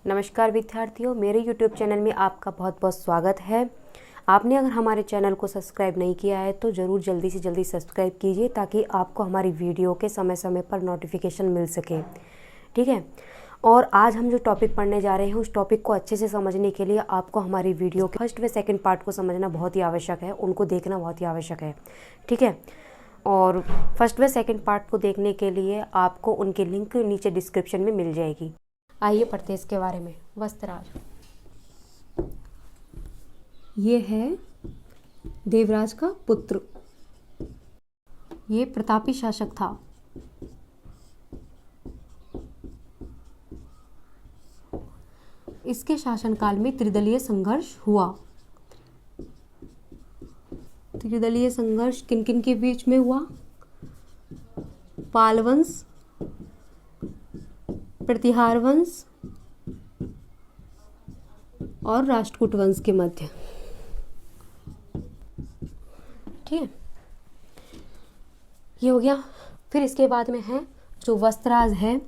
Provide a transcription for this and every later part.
नमस्कार विद्यार्थियों, मेरे YouTube चैनल में आपका बहुत बहुत स्वागत है। आपने अगर हमारे चैनल को सब्सक्राइब नहीं किया है तो ज़रूर जल्दी से जल्दी सब्सक्राइब कीजिए ताकि आपको हमारी वीडियो के समय समय पर नोटिफिकेशन मिल सके। ठीक है। और आज हम जो टॉपिक पढ़ने जा रहे हैं उस टॉपिक को अच्छे से समझने के लिए आपको हमारी वीडियो के फर्स्ट व सेकेंड पार्ट को समझना बहुत ही आवश्यक है, उनको देखना बहुत ही आवश्यक है। ठीक है। और फर्स्ट व सेकेंड पार्ट को देखने के लिए आपको उनके लिंक नीचे डिस्क्रिप्शन में मिल जाएगी। आइए पढ़ते हैं इसके बारे में। वस्त्राज, ये है देवराज का पुत्र। ये प्रतापी शासक था। इसके शासनकाल में त्रिदलीय संघर्ष हुआ। त्रिदलीय संघर्ष किन किन के बीच में हुआ? पाल वंश, प्रतिहार वंश और राष्ट्रकूट वंश के मध्य। ठीक है, ये हो गया। फिर इसके बाद में है जो वस्त्राज है,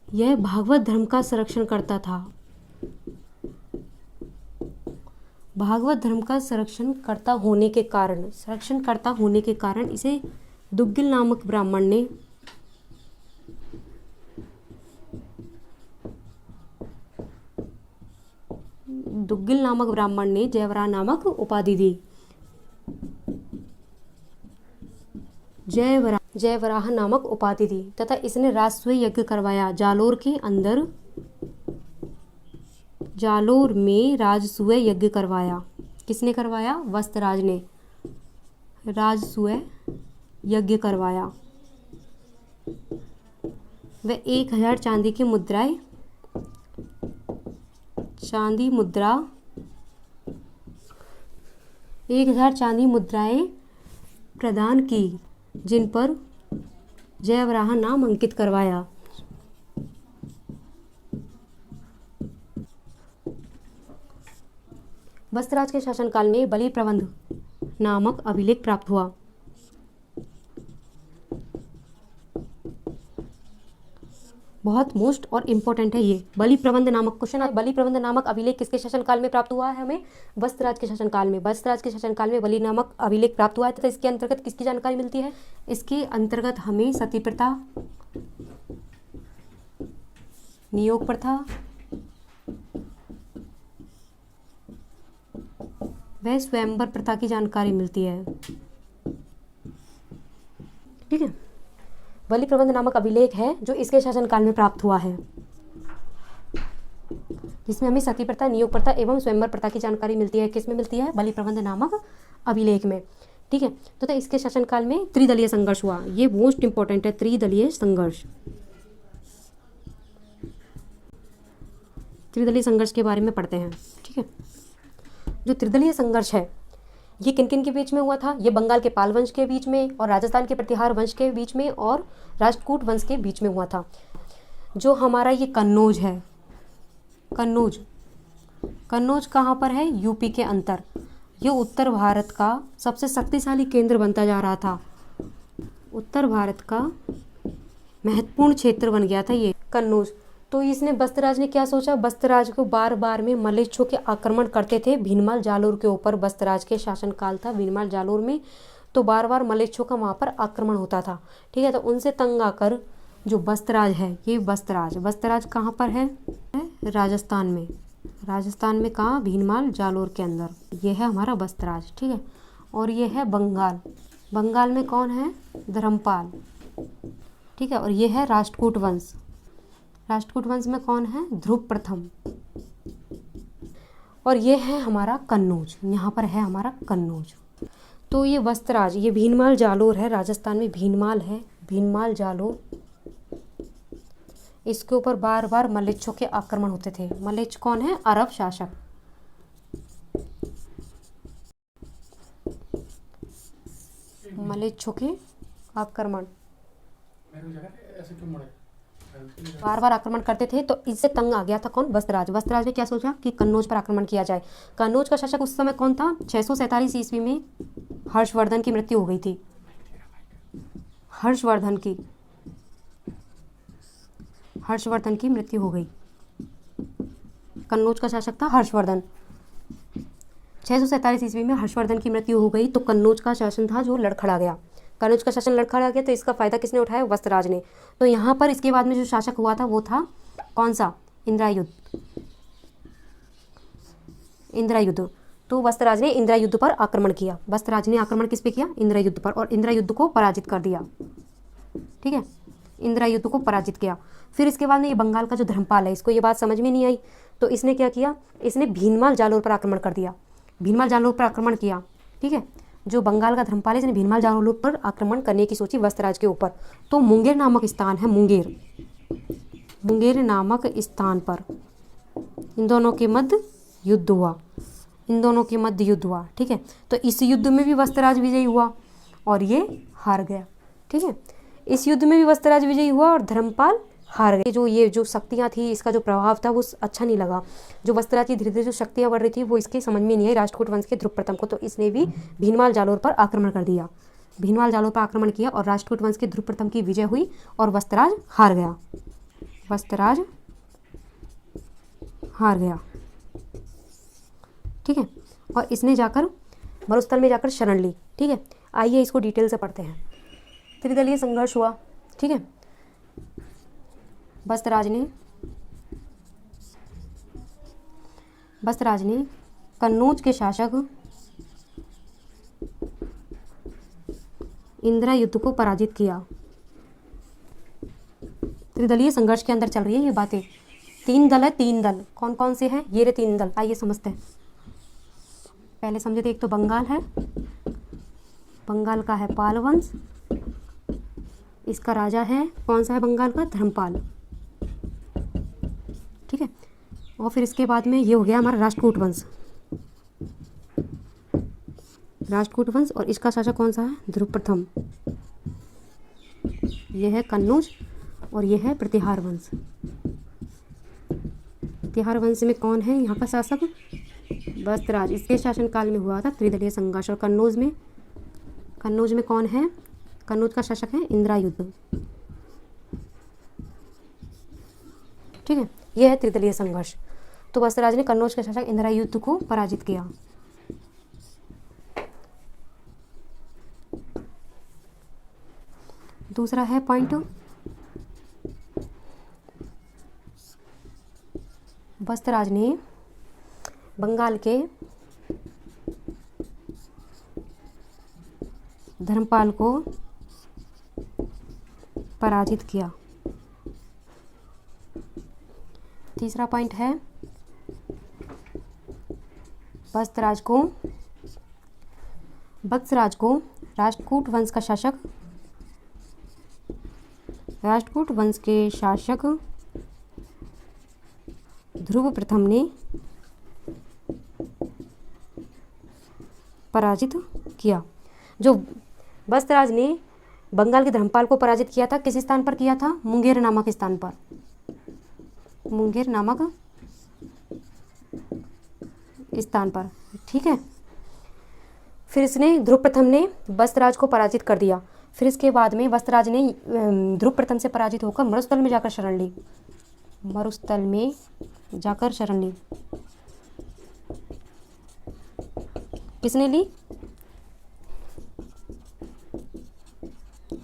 यह भागवत धर्म का संरक्षण करता था। भागवत धर्म का संरक्षण करता होने के कारण इसे दुग्गिल नामक ब्राह्मण ने जयवराह नामक उपाधि दी। जयवराह नामक उपाधि दी तथा इसने राजसूय यज्ञ करवाया। जालोर में राजसूय यज्ञ करवाया। किसने करवाया? वस्त्राज ने राजसूय यज्ञ करवाया। वह 1000 चांदी की मुद्राएं चांदी मुद्राएं प्रदान की, जिन पर जयवराह नाम अंकित करवाया। वस्त्राज के शासनकाल में बलि प्रबंध नामक अभिलेख प्राप्त हुआ। बहुत मोस्ट और इम्पोर्टेंट है ये बलि प्रबंध नामक क्वेश्चन। बलि प्रबंध नामक अभिलेख किसके शासनकाल में प्राप्त हुआ है? हमें वस्त्राज के शासनकाल में। वस्त्राज के शासनकाल में बलि नामक अभिलेख प्राप्त हुआ है तथा इसके अंतर्गत किसकी जानकारी मिलती है? इसके अंतर्गत हमें सती प्रथा, नियोग प्रथा व स्वयंवर प्रथा की जानकारी मिलती है। ठीक है। बलि प्रबंध नामक अभिलेख है जो इसके शासनकाल में प्राप्त हुआ है, जिसमें हमें सती प्रथा, नियोग प्रथा एवं स्वयंवर प्रथा की जानकारी मिलती है। किसमें मिलती है? बलि प्रबंध नामक अभिलेख में। ठीक है। तो इसके शासनकाल में त्रिदलीय संघर्ष हुआ। ये मोस्ट इंपॉर्टेंट है, त्रिदलीय संघर्ष। त्रिदलीय संघर्ष के बारे में पढ़ते हैं। ठीक है। जो त्रिदलीय संघर्ष है ये किन किन के बीच में हुआ था? ये बंगाल के पाल वंश के बीच में और राजस्थान के प्रतिहार वंश के बीच में और राष्ट्रकूट वंश के बीच में हुआ था। जो हमारा ये कन्नौज है, कन्नौज कहाँ पर है? यूपी के अंतर। ये उत्तर भारत का सबसे शक्तिशाली केंद्र बनता जा रहा था। उत्तर भारत का महत्वपूर्ण क्षेत्र बन गया था ये कन्नौज। तो इसने वस्त्राज ने क्या सोचा? वस्त्राज को बार बार में मलेच्छों के आक्रमण करते थे। भीनमाल जालोर के ऊपर वस्त्राज के शासनकाल था, भीनमाल जालोर में। तो बार बार मलेच्छों का वहाँ पर आक्रमण होता था। ठीक है। तो उनसे तंग आकर जो वस्त्राज है, ये वस्त्राज कहाँ पर है? राजस्थान में। राजस्थान में कहाँ? भीनमाल जालोर के अंदर। ये है हमारा वस्त्राज। ठीक है। और ये है बंगाल। बंगाल में कौन है? धर्मपाल। ठीक है। और ये है राष्ट्रकूट वंश। राष्ट्रकूट वंश में कौन है? ध्रुव प्रथम। और ये है हमारा कन्नौज। यहाँ पर है हमारा कन्नौज। तो ये वस्त्राज, ये भीनमाल जालोर है, राजस्थान में भीनमाल है, भीनमाल जालोर। इसके ऊपर बार बार मलेच्छों के आक्रमण होते थे। मलेच्छ कौन है? अरब शासक। मलेच्छों के आक्रमण बार बार आक्रमण करते थे। तो इससे तंग आ गया था कौन? वस्त्राज। वस्त्राज ने क्या सोचा कि कन्नौज पर आक्रमण किया जाए। कन्नौज का शासक उस समय कौन था? 647 ईस्वी में हर्षवर्धन की मृत्यु हो गई थी। हर्षवर्धन की मृत्यु हो गई। कन्नौज का शासक था हर्षवर्धन। 647 ईस्वी में हर्षवर्धन की मृत्यु हो गई तो कन्नौज का शासन था जो लड़खड़ा गया। कन्नौज का शासन लड़खड़ा गया तो इसका फायदा किसने उठाया? वत्सराज ने। तो यहाँ पर इसके बाद में जो शासक हुआ था वो था कौन सा? इंद्रायुध। इंद्रायुध। तो वत्सराज ने इंद्रायुध पर आक्रमण किया। वत्सराज ने आक्रमण किस पे किया? इंद्रायुध पर, और इंद्रायुध को पराजित कर दिया। ठीक है, इंद्रायुध को पराजित किया। फिर इसके बाद में ये बंगाल का जो धर्मपाल है, इसको ये बात समझ में नहीं आई तो इसने क्या किया? इसने भीनमाल जालोर पर आक्रमण कर दिया। भीनमाल जालोर पर आक्रमण किया। ठीक है, जो बंगाल का धर्मपाल है इसने भीनमाल जालोर पर आक्रमण करने की सोची वत्सराज के ऊपर। तो मुंगेर नामक स्थान है, मुंगेर नामक स्थान पर इन दोनों के मध्य युद्ध हुआ। ठीक है, तो इस युद्ध में भी वत्सराज विजयी हुआ और ये हार गया। ठीक है, इस युद्ध में भी वत्सराज विजयी हुआ और धर्मपाल हार गए। ये जो शक्तियाँ थी, इसका जो प्रभाव था वो अच्छा नहीं लगा। जो वत्सराज की धीरे धीरे जो शक्तियाँ बढ़ रही थी वो इसके समझ में नहीं आई राष्ट्रकूट वंश के ध्रुव प्रथम को। तो इसने भी भीनमाल जालोर पर आक्रमण कर दिया। भीनमाल जालोर पर आक्रमण किया और राष्ट्रकूट वंश के ध्रुव प्रथम की विजय हुई और वत्सराज हार गया। ठीक है, और इसने जाकर मरुस्थल में जाकर शरण ली। ठीक है, आइए इसको डिटेल से पढ़ते हैं। त्रिदलीय संघर्ष हुआ। ठीक है, वत्सराज ने कन्नौज के शासक इंद्रायुध को पराजित किया। त्रिदलीय संघर्ष के अंदर चल रही है ये बातें। 3 दल है, 3 दल कौन कौन से हैं? ये रहे 3 दल। आइए समझते हैं। पहले समझे थे, एक तो बंगाल है, बंगाल का है पाल वंश, इसका राजा है कौन सा है बंगाल का? धर्मपाल। ठीक है, और फिर इसके बाद में ये हो गया हमारा राष्ट्रकूट वंश, और इसका शासक कौन सा है? ध्रुव प्रथम। ये है कन्नौज और ये है प्रतिहार वंश। प्रतिहार वंश में कौन है यहाँ का शासक? वत्सराज। इसके शासनकाल में हुआ था त्रिदलीय संघर्ष। और कन्नौज में कौन है? कन्नौज का शासक है इंद्रायुध। ठीक है, यह है त्रिदलीय संघर्ष। तो वत्सराज ने कन्नौज के शासक इंद्रायुध को पराजित किया। दूसरा है पॉइंट, वत्सराज ने बंगाल के धर्मपाल को पराजित किया। तीसरा पॉइंट है, वत्सराज को राष्ट्रकूट वंश के शासक ध्रुव प्रथम ने पराजित किया। जो वत्सराज ने बंगाल के धर्मपाल को पराजित किया था, किस स्थान पर किया था? मुंगेर नामक स्थान पर। ठीक है, फिर इसने ध्रुव प्रथम ने वत्सराज को पराजित कर दिया। फिर इसके बाद में वत्सराज ने ध्रुव प्रथम से पराजित होकर मरुस्थल में जाकर शरण ली। किसने ली?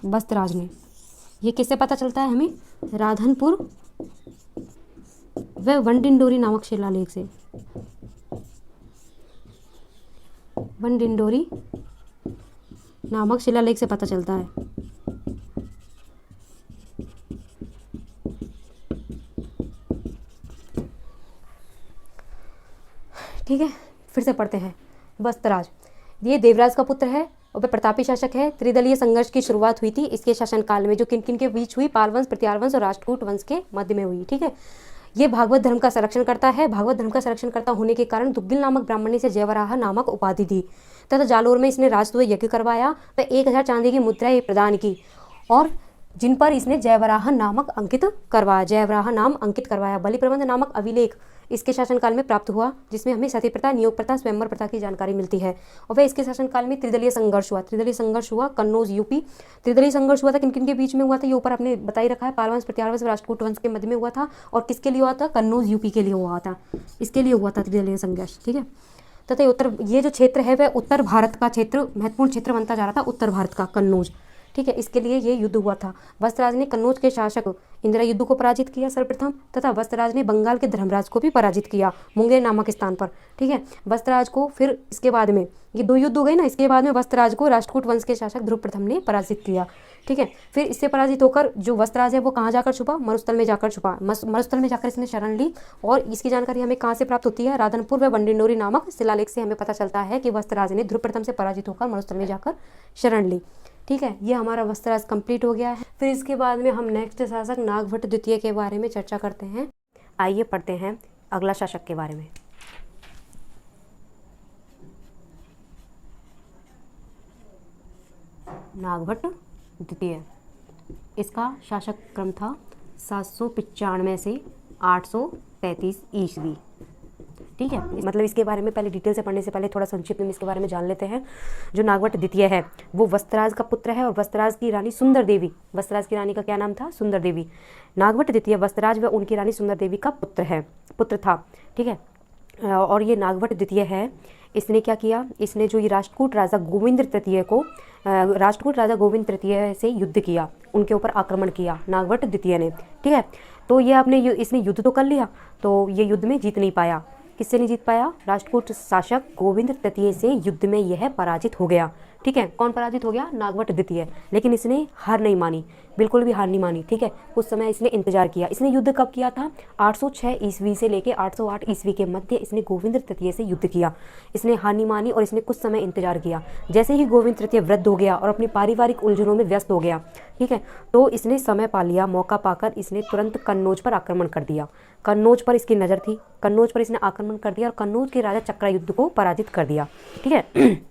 वत्सराज ने। ये किससे पता चलता है हमें? राधनपुर व वनडिंडोरी नामक शिलालेख से। वनडिंडोरी नामक शिलालेख से पता चलता है। ठीक है, फिर से पढ़ते हैं। वत्सराज ये देवराज का पुत्र है और वह प्रतापी शासक है। त्रिदलीय संघर्ष की शुरुआत हुई थी इसके शासनकाल में, जो किन किन के बीच हुई? पाल वंश, प्रतिहार वंश और राष्ट्रकूट वंश के मध्य में हुई। ठीक है, ये भागवत धर्म का संरक्षण करता है। भागवत धर्म का संरक्षण करता होने के कारण दुग्गिल नामक ब्राह्मण ने इसे जयवराह नामक उपाधि दी तथा जालोर में इसने राजसूय यज्ञ करवाया व 1000 चांदी की मुद्राएं प्रदान की और जिन पर इसने जयवराह नाम अंकित करवाया। बलि प्रबंध नामक अभिलेख इसके शासनकाल में प्राप्त हुआ, जिसमें हमें सती प्रथा, नियोग प्रथा, स्वयंवर प्रथा की जानकारी मिलती है। और वह इसके शासनकाल में त्रिदलीय संघर्ष हुआ। त्रिदलीय संघर्ष हुआ कन्नौज यूपी। त्रिदलीय संघर्ष हुआ था किन किन के बीच में हुआ था, ये ऊपर आपने बता ही रखा है। पाल वंश, प्रत्यार वंश, राष्ट्रकूट वंश के मध्य में हुआ था। और किसके लिए हुआ था, कन्नौज यूपी के लिए हुआ था, इसके लिए हुआ था त्रिदलीय संघर्ष, ठीक है। तथा ये जो क्षेत्र है वह उत्तर भारत का क्षेत्र, महत्वपूर्ण क्षेत्र बनता जा रहा था, उत्तर भारत का कन्नौज, ठीक है। इसके लिए ये युद्ध हुआ था। वत्सराज ने कन्नौज के शासक इंदिरायुध को पराजित किया सर्वप्रथम, तथा वत्सराज ने बंगाल के धर्मराज को भी पराजित किया मुंगेर नामक स्थान पर, ठीक है। वत्सराज को फिर इसके बाद में ये 2 युद्ध हो गए ना, इसके बाद में वत्सराज को राष्ट्रकूट वंश के शासक ध्रुव प्रथम ने पराजित किया, ठीक है। फिर इससे पराजित होकर जो वत्सराज है वो कहाँ जाकर छुपा, मरुस्थल में जाकर छुपा। मरुस्थल में जाकर इसने शरण ली। और इसकी जानकारी हमें कहाँ से प्राप्त होती है, राधनपुर व बंडिंडोरी नामक शिलालेख से हमें पता चलता है कि वत्सराज ने ध्रुव प्रथम से पराजित होकर मरुस्थल में जाकर शरण ली, ठीक है। ये हमारा वत्सराज कंप्लीट हो गया है। फिर इसके बाद में हम नेक्स्ट शासक नागभट्ट द्वितीय के बारे में चर्चा करते हैं। आइए पढ़ते हैं अगला शासक के बारे में। नागभट्ट द्वितीय, इसका शासक क्रम था 795 से 833 ईस्वी, ठीक है। मतलब इसके बारे में पहले डिटेल से पढ़ने से पहले थोड़ा संक्षिप्त में इसके बारे में जान लेते हैं। जो नागभट्ट द्वितीय है वो वत्सराज का पुत्र है और वत्सराज की रानी सुंदर देवी, वत्सराज की रानी का क्या नाम था, सुंदर देवी। नागभट्ट द्वितीय वत्सराज व उनकी रानी सुंदर देवी का पुत्र था, ठीक है। और ये नागभट्ट द्वितीय है, इसने क्या किया, इसने जो ये राष्ट्रकूट राजा गोविंद तृतीय से युद्ध किया, उनके ऊपर आक्रमण किया नागभट्ट द्वितीय ने, ठीक है। तो ये इसने युद्ध तो कर लिया, तो ये युद्ध में जीत नहीं पाया। किससे नहीं जीत पाया, राष्ट्रकूट शासक गोविंद तृतीय से युद्ध में यह पराजित हो गया, ठीक है। कौन पराजित हो गया, नागभट्ट द्वितीय। लेकिन इसने हार नहीं मानी, बिल्कुल भी हार नहीं मानी, ठीक है। कुछ समय इसने इंतजार किया। इसने युद्ध कब किया था, 806 ईस्वी से लेकर 808 ईस्वी के मध्य इसने गोविंद तृतीय से युद्ध किया। इसने हार नहीं मानी और इसने कुछ समय इंतजार किया। जैसे ही गोविंद तृतीय वृद्ध हो गया और अपनी पारिवारिक उलझनों में व्यस्त हो गया, ठीक है, तो इसने समय पा लिया, मौका पाकर इसने तुरंत कन्नौज पर आक्रमण कर दिया। कन्नौज पर इसकी नज़र थी, कन्नौज पर इसने आक्रमण कर दिया और कन्नौज के राजा चक्रायुद्ध को पराजित कर दिया, ठीक है।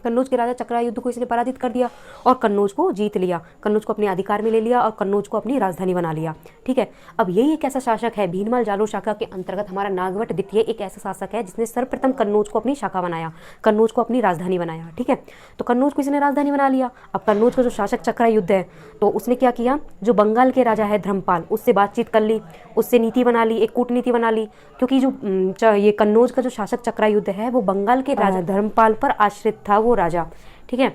कन्नौज के राजा चक्रायुद्ध को इसने पराजित कर दिया और कन्नौज को जीत लिया, कन्नौज को अपने अधिकार में ले लिया और कन्नौज को अपनी राजधानी बना लिया, ठीक है। अब यही एक ऐसा शासक है, भीनमाल जालोर शाखा के अंतर्गत हमारा नागभट्ट द्वितीय एक ऐसा शासक है जिसने सर्वप्रथम कन्नौज को अपनी शाखा बनाया, कन्नौज को अपनी राजधानी बनाया, ठीक है। तो कन्नौज को इसने राजधानी बना लिया। अब कन्नौज का जो शासक चक्रायुद्ध है, तो उसने क्या किया, जो बंगाल के राजा है धर्मपाल, उससे बातचीत कर ली, उससे नीति बना ली, एक कूटनीति बना ली, क्योंकि जो ये कन्नौज का जो शासक चक्रायुद्ध है वो बंगाल के राजा धर्मपाल पर आश्रित था वो राजा, ठीक है।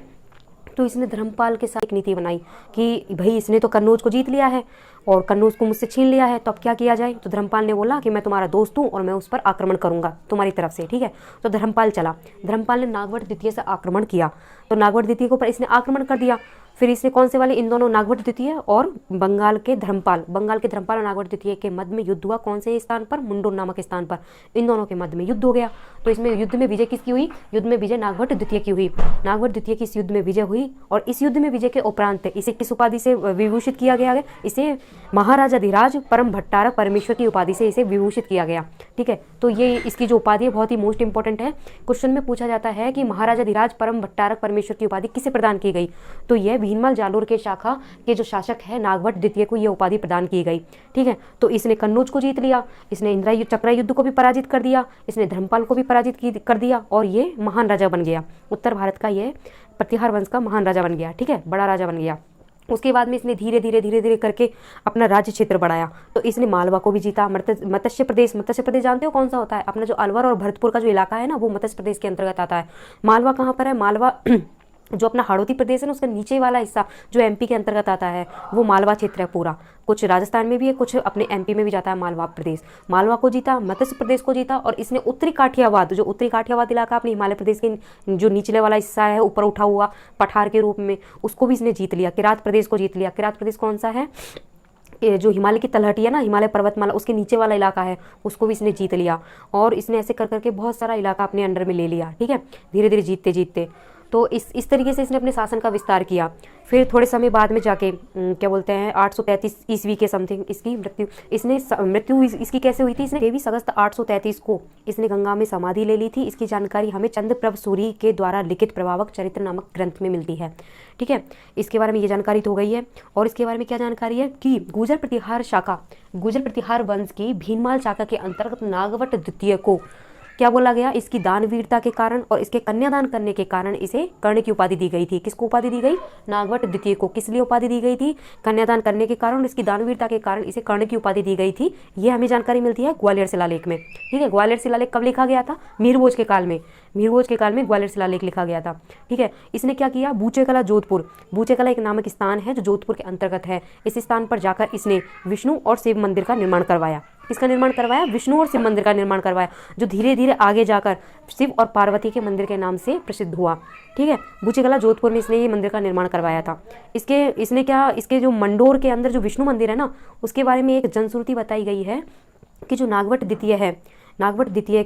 तो इसने धर्मपाल के साथ एक नीति बनाई कि भाई इसने तो कन्नौज को जीत लिया है और कन्नौज को मुझसे छीन लिया है, तो अब क्या किया जाए। तो धर्मपाल ने बोला कि मैं तुम्हारा दोस्त हूँ और मैं उस पर आक्रमण करूंगा तुम्हारी तरफ से, ठीक है। तो धर्मपाल चला, धर्मपाल ने नागभट्ट द्वितीय से आक्रमण किया, तो नागभट्ट द्वितीय के ऊपर इसने आक्रमण कर दिया। फिर इसने कौन से वाले, इन दोनों नागभट्ट द्वितीय और बंगाल के धर्मपाल और नागभट्ट द्वितीय के मध्य में युद्ध हुआ। कौन से स्थान पर, मुंडोर नामक स्थान पर, इन दोनों के मध्य में युद्ध हो गया। तो इसमें युद्ध में विजय किसकी हुई, युद्ध में विजय नागभट्ट द्वितीय की हुई। नागभट्ट द्वितीय की इस युद्ध में विजय हुई और इस युद्ध में विजय के उपरांत इसे किस उपाधि से विभूषित किया गया है, इसे महाराजाधिराज परम भट्टारक परमेश्वर की उपाधि से इसे विभूषित किया गया, ठीक है। तो ये इसकी जो उपाधि है बहुत ही मोस्ट इंपॉर्टेंट है। क्वेश्चन में पूछा जाता है कि महाराजाधिराज परम भट्टारक परमेश्वर की उपाधि किसे प्रदान की गई, तो यह भीनमाल जालोर के शाखा के जो शासक है नागभट्ट द्वितीय को यह उपाधि प्रदान की गई, ठीक है। तो इसने कन्नौज को जीत लिया, इसने इंदिरायुद्ध चक्रायुद्ध को भी पराजित कर दिया, इसने धर्मपाल को भी पराजित कर दिया और ये महान राजा बन गया। उत्तर भारत का ये प्रतिहार वंश का महान राजा बन गया, ठीक है, बड़ा राजा बन गया। उसके बाद में इसने धीरे धीरे करके अपना राज्य क्षेत्र बढ़ाया। तो इसने मालवा को भी जीता, मत्स्य प्रदेश जानते हो कौन सा होता है, अपना जो अलवर और भरतपुर का जो इलाका है ना वो मत्स्य प्रदेश के अंतर्गत आता है। मालवा कहाँ पर है, मालवा जो अपना हाड़ौती प्रदेश है ना उसका नीचे वाला हिस्सा जो एमपी के अंतर्गत आता है वो मालवा क्षेत्र है पूरा। कुछ राजस्थान में भी है, कुछ अपने एमपी में भी जाता है मालवा प्रदेश। मालवा को जीता, मत्स्य प्रदेश को जीता और इसने उत्तरी काठियावाद, जो उत्तरी काठियावाद इलाका अपने हिमालय प्रदेश के जो निचले वाला हिस्सा है ऊपर उठा हुआ पठार के रूप में, उसको भी इसने जीत लिया। किरात प्रदेश को जीत लिया। किरात प्रदेश कौन सा है, जो हिमालय की तलहटी है ना, हिमालय पर्वतमाला उसके नीचे वाला इलाका है, उसको भी इसने जीत लिया। और इसने ऐसे कर करके बहुत सारा इलाका अपने अंडर में ले लिया, ठीक है, धीरे धीरे जीतते जीतते। तो इस तरीके से इसने अपने शासन का विस्तार किया। फिर थोड़े समय बाद में जाके क्या बोलते हैं 833 ईस्वी के समथिंग इसकी मृत्यु इसकी कैसे हुई थी? इसने 23 अगस्त 833 को इसने गंगा में समाधि ले ली थी। इसकी जानकारी हमें चंद्रप्रभ सूरी के द्वारा लिखित प्रभावक चरित्र नामक ग्रंथ में मिलती है। ठीक है, इसके बारे में ये जानकारी तो हो गई है। और इसके बारे में क्या जानकारी है कि गुर्जर प्रतिहार वंश की भीनमाल शाखा के अंतर्गत नागवट द्वितीय को क्या बोला गया? इसकी दानवीरता के कारण और इसके कन्यादान करने के कारण इसे कर्ण की उपाधि दी गई थी। किसको उपाधि दी गई? नागवट द्वितीय को। किस लिए उपाधि दी गई थी? कन्यादान करने के कारण और इसकी दानवीरता के कारण इसे कर्ण की उपाधि दी गई थी। ये हमें जानकारी मिलती है ग्वालियर शिलालेख में। ठीक है, ग्वालियर शिलालेख कब लिखा गया था? मीरभोज के काल में ग्वालियर शिलालेख लिखा गया था। ठीक है, इसने क्या किया? बूचेकला जोधपुर, बूचेकला एक नामक स्थान है जो जोधपुर के अंतर्गत है। इस स्थान पर जाकर इसने विष्णु और शिव मंदिर का निर्माण करवाया। किसका निर्माण करवाया? विष्णु और शिव मंदिर का निर्माण करवाया, जो धीरे धीरे आगे जाकर शिव और पार्वती के मंदिर के नाम से प्रसिद्ध हुआ। ठीक है, बूचेकला जोधपुर में इसने ये मंदिर का निर्माण करवाया था। इसके जो मंडोर के अंदर जो विष्णु मंदिर है ना, उसके बारे में एक जनश्रुति बताई गई है कि जो नागवट द्वितीय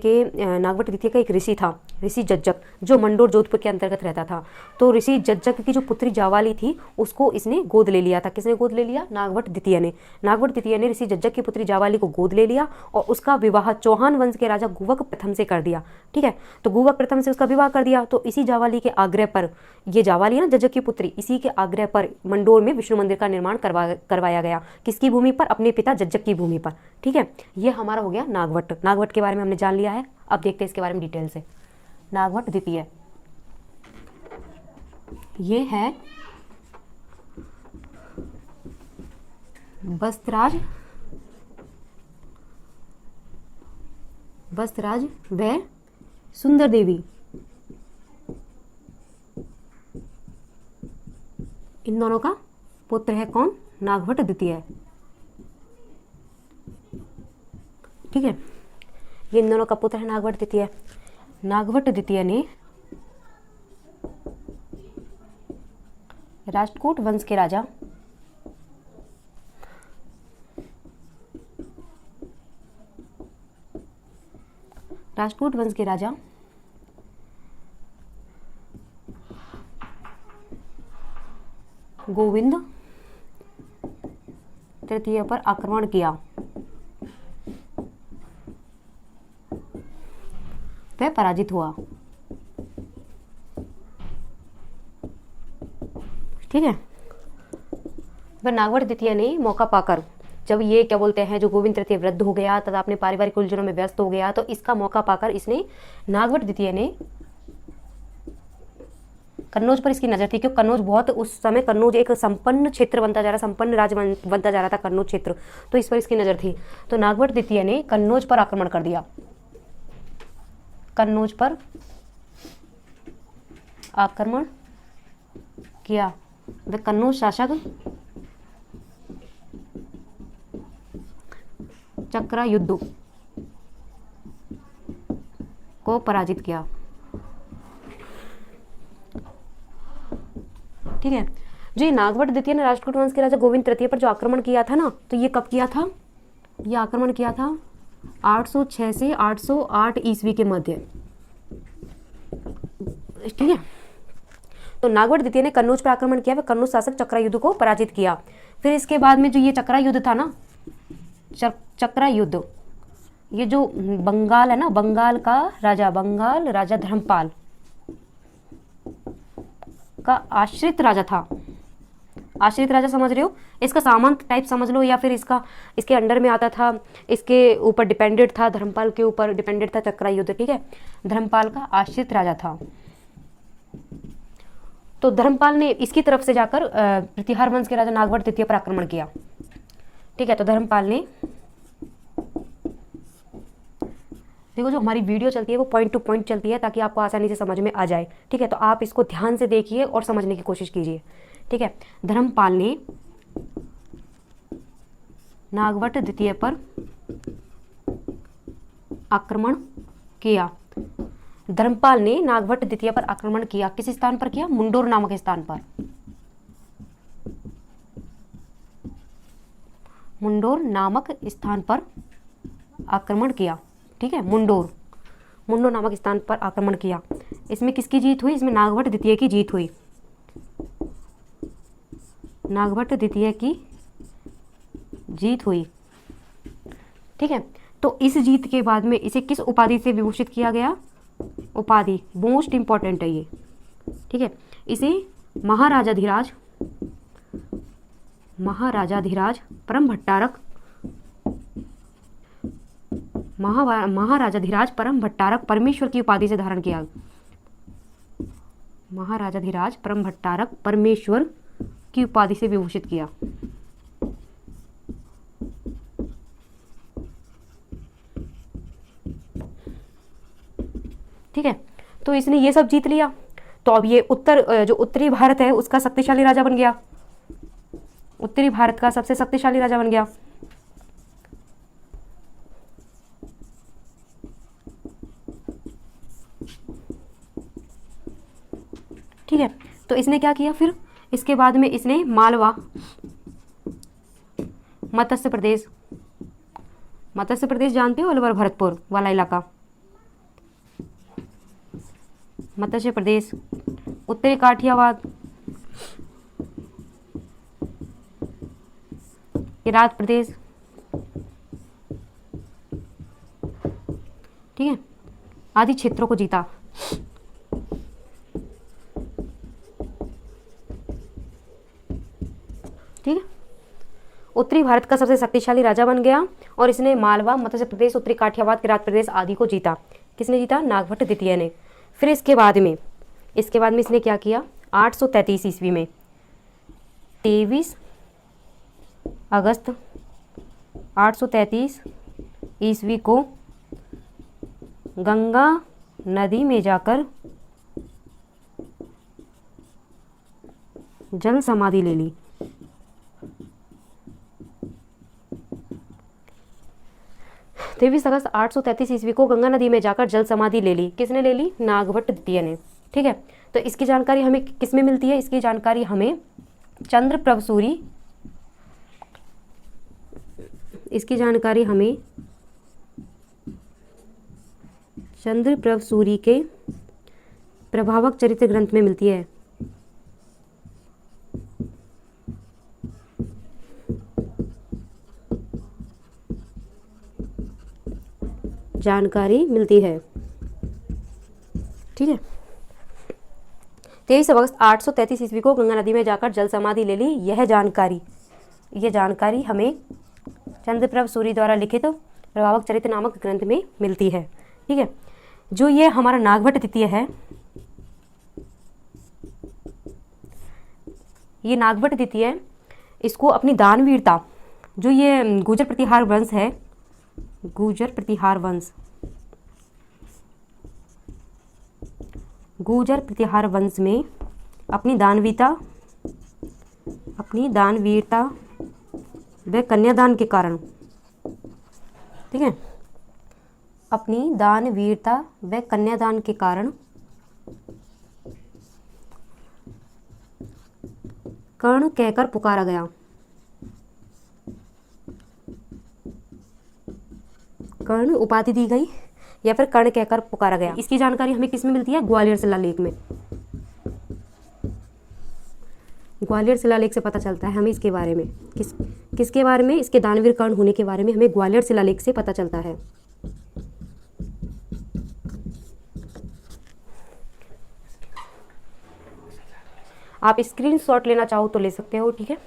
का एक ऋषि था, ऋषि जज्जक, जो मंडोर जोधपुर के अंतर्गत रहता था। तो ऋषि जज्जक की जो पुत्री जावाली थी उसको इसने गोद ले लिया था। किसने गोद ले लिया? नागवट द्वितीय ने ऋषि जज्जक की पुत्री जावाली को गोद ले लिया और उसका विवाह चौहान वंश के राजा गुवक प्रथम से कर दिया। ठीक है, तो गुवक प्रथम से उसका विवाह कर दिया। तो इसी जावाली के आग्रह पर, ये जावाली है ना जज्जक की पुत्री, इसी के आग्रह पर मंडोर में विष्णु मंदिर का निर्माण करवाया गया। किसकी भूमि पर? अपने पिता जज्जक की भूमि पर। ठीक है, ये हमारा हो गया नागवट के बारे में हमने जान लिया है। अब देखते हैं इसके बारे में डिटेल से। नागवट द्वितीय ये है बस्तराज व सुंदर देवी, इन दोनों का पुत्र है कौन? नागवट द्वितीय। ठीक है, ये इन दोनों का पुत्र है नागवट द्वितीय। नागवट द्वितीय ने राष्ट्रकूट वंश के राजा गोविंद तृतीय पर आक्रमण किया। वह पराजित हुआ। ठीक है, वह नागवट द्वितीय ने मौका पाकर, जब ये क्या बोलते हैं जो गोविंद तृतीय वृद्ध हो गया तथा अपने पारिवारिक उलझनों में व्यस्त हो गया, तो इसका मौका पाकर इसने नागवट द्वितीय ने कन्नौज पर इसकी नजर थी, क्योंकि कन्नौज बहुत उस समय कन्नौज एक संपन्न क्षेत्र बनता जा रहा, संपन्न राज्य बनता जा रहा था कन्नौज क्षेत्र, तो इस पर इसकी नजर थी। तो नागवट द्वितीय ने कन्नौज पर आक्रमण कर दिया। कन्नौज पर आक्रमण किया। व कन्नौज शासक चक्रायुद्ध को पराजित किया। ठीक है, जो ये नागवट द्वितीय ने राष्ट्रकूट वंश के राजा गोविंद तृतीय पर जो आक्रमण किया था ना, तो ये कब किया था? ये आक्रमण किया था 806 से 808 ईस्वी के मध्य। ठीक है, तो नागवट द्वितीय ने कन्नौज पर आक्रमण किया, वह कन्नौज शासक चक्रायुद्ध को पराजित किया। फिर इसके बाद में जो ये चक्रायुद्ध था ना, चक्रायुद्ध, ये जो बंगाल है ना, बंगाल राजा धर्मपाल का आश्रित राजा था। आश्रित राजा समझ रहे हो? इसका सामंत टाइप समझ लो, या फिर इसके अंडर में आता था, इसके ऊपर डिपेंडेंट था, धर्मपाल के ऊपर डिपेंडेंट था चक्रायुद्ध। ठीक है, धर्मपाल का आश्रित राजा था। तो धर्मपाल ने इसकी तरफ से जाकर प्रतिहार वंश के राजा नागवट द्वितीय पर आक्रमण किया। ठीक है, तो धर्मपाल ने, देखो जो हमारी वीडियो चलती है वो पॉइंट टू पॉइंट चलती है ताकि आपको आसानी से समझ में आ जाए। ठीक है, तो आप इसको ध्यान से देखिए और समझने की कोशिश कीजिए। ठीक है, धर्मपाल ने नागवट द्वितीय पर आक्रमण किया। धर्मपाल ने नागवट द्वितीय पर आक्रमण किया। किस स्थान पर किया? मुंडोर नामक स्थान पर। मुंडोर नामक स्थान पर आक्रमण किया। ठीक है, मुंडोर नामक स्थान पर आक्रमण किया। इसमें किसकी जीत हुई? इसमें नागभट्ट द्वितीय की जीत हुई। नागभट्ट द्वितीय की जीत हुई। ठीक है, तो इस जीत के बाद में इसे किस उपाधि से विभूषित किया गया? उपाधि मोस्ट इंपॉर्टेंट है ये। ठीक है, इसे महाराजाधिराज परम भट्टारक महाराजाधिराज परम भट्टारक परमेश्वर की उपाधि से धारण किया। महाराजाधिराज परम भट्टारक परमेश्वर की उपाधि से विभूषित किया। ठीक है, तो इसने ये सब जीत लिया। तो अब ये जो उत्तरी भारत है उसका शक्तिशाली राजा बन गया। उत्तरी भारत का सबसे शक्तिशाली राजा बन गया। ठीक है, तो इसने क्या किया फिर? इसके बाद में इसने मालवा, मत्स्य प्रदेश जानते हो, अलवर भरतपुर वाला इलाका, मत्स्य प्रदेश, उत्तरी काठियावाड़, किरात प्रदेश। ठीक है, आदि क्षेत्रों को जीता। ठीक है, उत्तरी भारत का सबसे शक्तिशाली राजा बन गया और इसने मालवा, मत्स्य प्रदेश, उत्तरी काठियावाड़, किरात प्रदेश आदि को जीता। किसने जीता? नागभट्ट द्वितीय ने। फिर इसके बाद में इसने क्या किया? 833 ईस्वी में 23 अगस्त 833 ईस्वी को गंगा नदी में जाकर जल समाधि ले ली। 23 अगस्त 833 ईस्वी को गंगा नदी में जाकर जल समाधि ले ली। किसने ले ली? नागभट्ट द्वितीय ने। ठीक है, तो इसकी जानकारी हमें किस में मिलती है? इसकी जानकारी हमें चंद्रप्रभ सूरी के प्रभावक चरित्र ग्रंथ में मिलती है। जानकारी मिलती है। ठीक है, 23 अगस्त 833 ईस्वी को गंगा नदी में जाकर जल समाधि ले ली। यह जानकारी हमें चंद्रप्रभ सूरी द्वारा लिखित प्रभावक चरित्र नामक ग्रंथ में मिलती है। ठीक है, जो ये हमारा नागभट्ट द्वितीय है, ये नागभट्ट द्वितीय इसको अपनी दानवीरता, जो ये गुर्जर प्रतिहार वंश है, गुर्जर प्रतिहार वंश में अपनी दानवीरता व कन्यादान के कारण, ठीक है, अपनी दानवीरता व कन्यादान के कारण कर्ण कहकर पुकारा गया। कर्ण उपाधि दी गई या फिर कर्ण कहकर पुकारा गया। इसकी जानकारी हमें किस में मिलती है? ग्वालियर शिलालेख में। ग्वालियर शिलालेख से पता चलता है हमें इसके बारे में। किसके बारे में? इसके दानवीर कर्ण होने के बारे में हमें ग्वालियर शिलालेख से पता चलता है। आप स्क्रीनशॉट लेना चाहो तो ले सकते हो। ठीक है,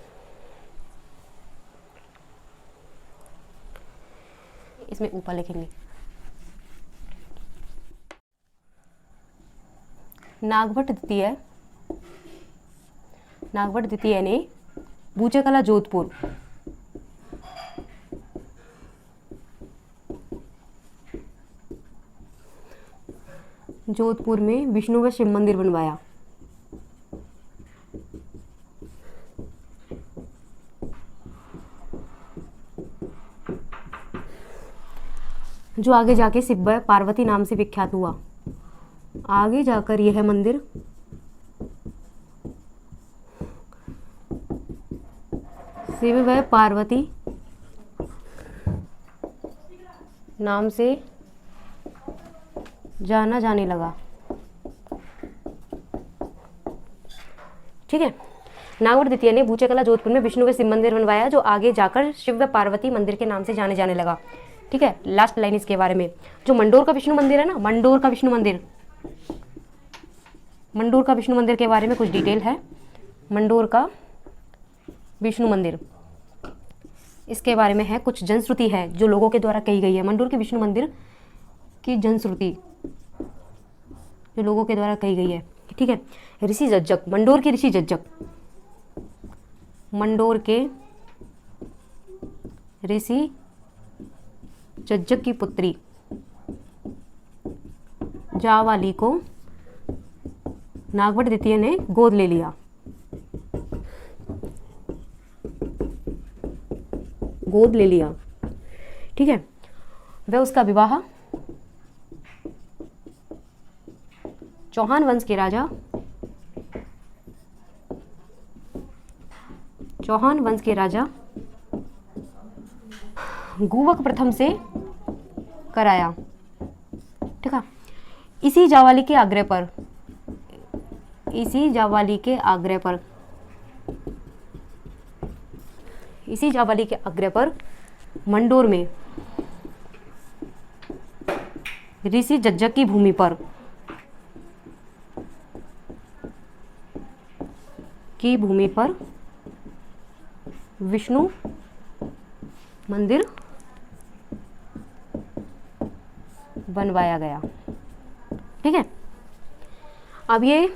इसमें ऊपर लिखेंगे नागभट्ट द्वितीय ने बूचेकला जोधपुर में विष्णु व शिव मंदिर बनवाया। जो आगे जाके शिव व पार्वती नाम से विख्यात हुआ। आगे जाकर यह मंदिर शिव व पार्वती नाम से जाना जाने लगा। ठीक है। नागवट द्वितीय ने भूचेकला जोधपुर में विष्णु का शिव मंदिर बनवाया, जो आगे जाकर शिव पार्वती मंदिर के नाम से जाने जाने लगा। ठीक है, लास्ट लाइन इसके बारे में, जो मंडोर का विष्णु मंदिर है ना, मंडोर का विष्णु मंदिर के बारे में कुछ डिटेल है। मंडोर का विष्णु मंदिर, इसके बारे में है कुछ जनश्रुति है जो लोगों के द्वारा कही गई है। मंडोर के विष्णु मंदिर की जनश्रुति जो लोगों के द्वारा कही गई है। ठीक है, ऋषि जज्जक, मंडोर के ऋषि जज्जक, मंडोर के ऋषि जज्जक की पुत्री जावाली को नागवट द्वितीय ने गोद ले लिया। ठीक है, वह उसका विवाह चौहान वंश के राजा गुवक प्रथम से कराया। ठीक है, इसी जावाली के आग्रह पर मंडोर में ऋषि जज्जक की भूमि पर विष्णु मंदिर बनवाया गया। ठीक है, अब ये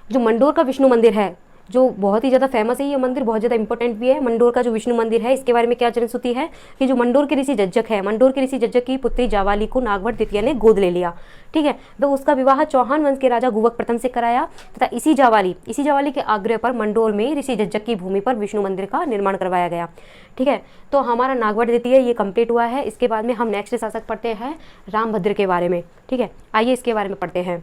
जो मंडोर का विष्णु मंदिर है, जो बहुत ही ज़्यादा फेमस है, ये मंदिर बहुत ज़्यादा इंपॉर्टेंट भी है। मंडोर का जो विष्णु मंदिर है, इसके बारे में क्या जनश्रुति है कि जो मंडोर के ऋषि जज्जक है, मंडोर के ऋषि जज्जक की पुत्री जावाली को नागवट द्वितीय ने गोद ले लिया। ठीक है, तो उसका विवाह चौहान वंश के राजा गुवक प्रथम से कराया तथा इसी जावाली के आग्रह पर मंडोर में ऋषि जज्जक की भूमि पर विष्णु मंदिर का निर्माण करवाया गया। ठीक है, तो हमारा नागवट द्वितीय ये कंप्लीट हुआ है। इसके बाद में हम नेक्स्ट शासक पढ़ते हैं रामभद्र के बारे में। ठीक है, आइए इसके बारे में पढ़ते हैं।